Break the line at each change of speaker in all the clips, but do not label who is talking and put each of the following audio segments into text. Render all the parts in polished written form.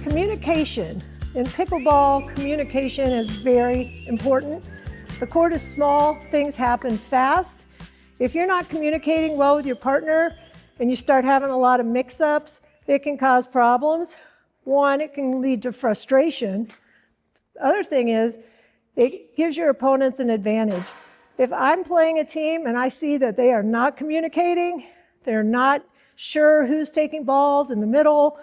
Communication. In pickleball, communication is very important. The court is small, things happen fast. If you're not communicating well with your partner and you start having a lot of mix-ups, it can cause problems. One, it can lead to frustration. The other thing is, it gives your opponents an advantage. If I'm playing a team and I see that they are not communicating, they're not sure who's taking balls in the middle,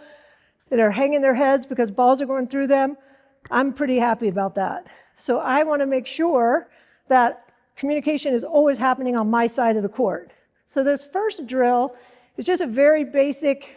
that are hanging their heads because balls are going through them, I'm pretty happy about that. So I want to make sure that communication is always happening on my side of the court. So this first drill is just a very basic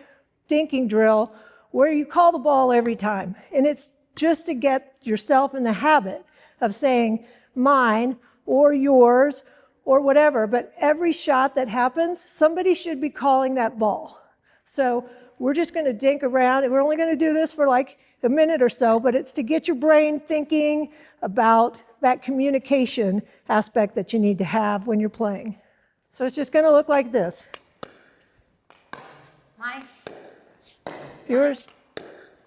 dinking drill where you call the ball every time. And it's just to get yourself in the habit of saying mine or yours or whatever. But every shot that happens, somebody should be calling that ball. So we're just going to dink around, and we're only going to do this for like a minute or so, but it's to get your brain thinking about that communication aspect that you need to have when you're playing. So it's just going to look like this.
Mine.
Yours.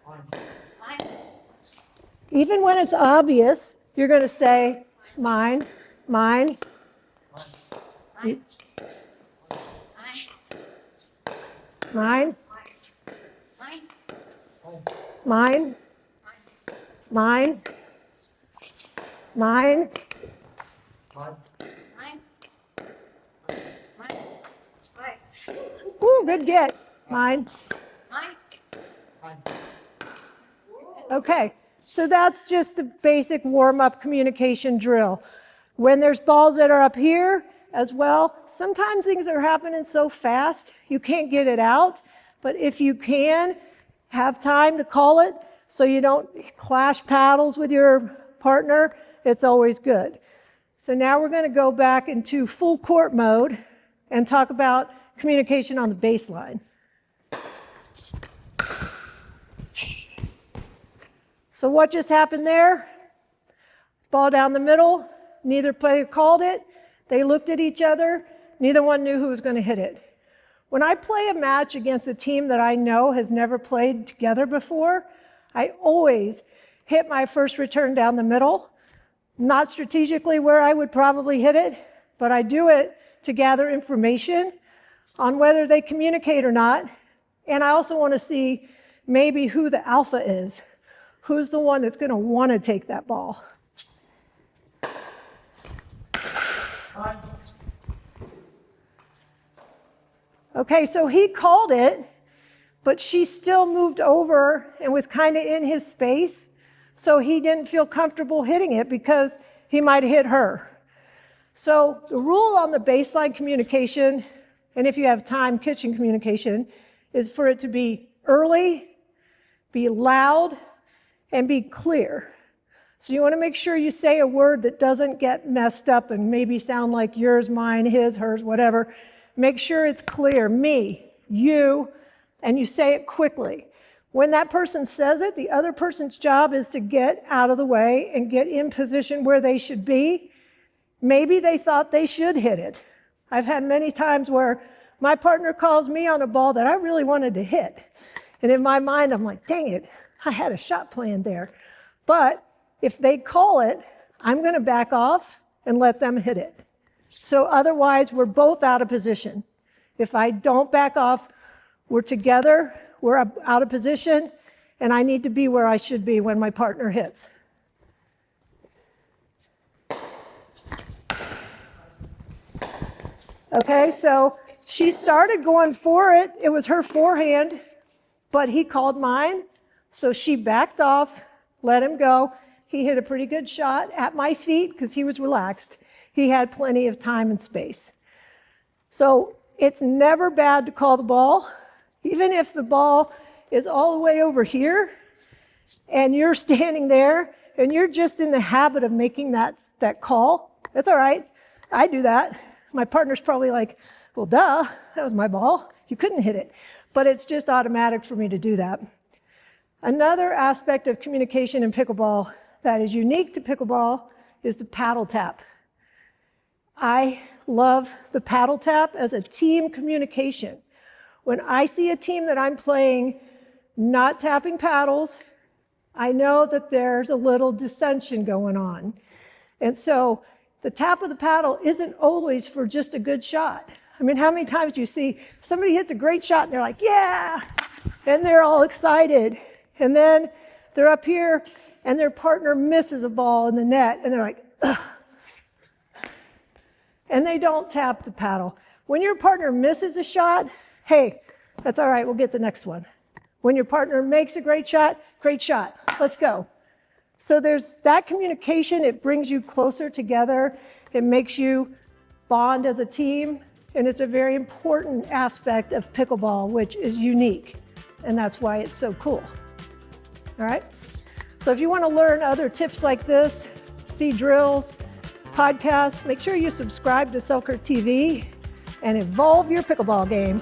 Mine.
Even when it's obvious, you're going to say mine, mine.
Mine.
Mine.
Mine.
Mine. Mine. Ooh, good get. Mine. Okay, so that's just a basic warm-up communication drill. When there's balls that are up here as well, sometimes things are happening so fast you can't get it out, but if you can, have time to call it so you don't clash paddles with your partner, it's always good. So now we're going to go back into full court mode and talk about communication on the baseline. So what just happened there? Ball down the middle, neither player called it. They looked at each other, neither one knew who was going to hit it. When I play a match against a team that I know has never played together before, I always hit my first return down the middle, not strategically where I would probably hit it, but I do it to gather information on whether they communicate or not. And I also want to see maybe who the alpha is, who's the one that's going to want to take that ball. Okay, so he called it, but she still moved over and was kind of in his space, so he didn't feel comfortable hitting it because he might hit her. So the rule on the baseline communication, and if you have time, kitchen communication, is for it to be early, be loud, and be clear. So you want to make sure you say a word that doesn't get messed up and maybe sound like yours, mine, his, hers, whatever. Make sure it's clear, me, you, and you say it quickly. When that person says it, the other person's job is to get out of the way and get in position where they should be. Maybe they thought they should hit it. I've had many times where my partner calls me on a ball that I really wanted to hit. And in my mind, I'm like, dang it, I had a shot planned there. But if they call it, I'm going to back off and let them hit it. So otherwise, we're both out of position. If I don't back off, we're together, we're out of position, and I need to be where I should be when my partner hits. Okay, so she started going for it. It was her forehand, but he called mine. So she backed off, let him go. He hit a pretty good shot at my feet because he was relaxed. He had plenty of time and space. So it's never bad to call the ball. Even if the ball is all the way over here and you're standing there and you're just in the habit of making that call, that's all right. I do that. My partner's probably like, well, duh, that was my ball. You couldn't hit it. But it's just automatic for me to do that. Another aspect of communication in pickleball that is unique to pickleball is the paddle tap. I love the paddle tap as a team communication. When I see a team that I'm playing not tapping paddles, I know that there's a little dissension going on. And so the tap of the paddle isn't always for just a good shot. I mean, how many times do you see somebody hits a great shot and they're like, yeah, and they're all excited. And then they're up here and their partner misses a ball in the net and they're like, ugh. And they don't tap the paddle. When your partner misses a shot, hey, that's all right, we'll get the next one. When your partner makes a great shot, let's go. So there's that communication, it brings you closer together, it makes you bond as a team, and it's a very important aspect of pickleball, which is unique, and that's why it's so cool. All right? So if you want to learn other tips like this, see drills, podcasts, make sure you subscribe to Selkirk TV and evolve your pickleball game.